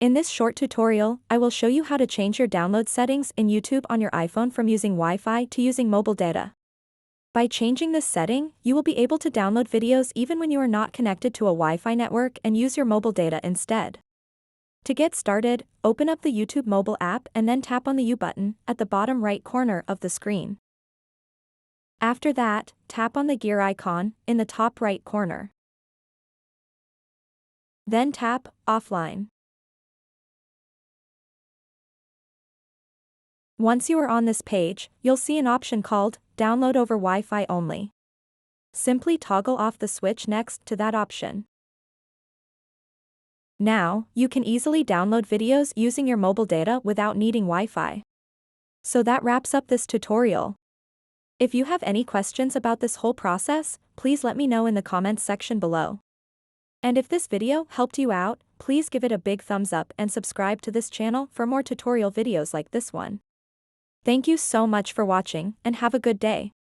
In this short tutorial, I will show you how to change your download settings in YouTube on your iPhone from using Wi-Fi to using mobile data. By changing this setting, you will be able to download videos even when you are not connected to a Wi-Fi network and use your mobile data instead. To get started, open up the YouTube mobile app and then tap on the U button at the bottom right corner of the screen. After that, tap on the gear icon in the top right corner. Then tap Offline. Once you are on this page, you'll see an option called Download over Wi-Fi only. Simply toggle off the switch next to that option. Now, you can easily download videos using your mobile data without needing Wi-Fi. So that wraps up this tutorial. If you have any questions about this whole process, please let me know in the comments section below. And if this video helped you out, please give it a big thumbs up and subscribe to this channel for more tutorial videos like this one. Thank you so much for watching and have a good day.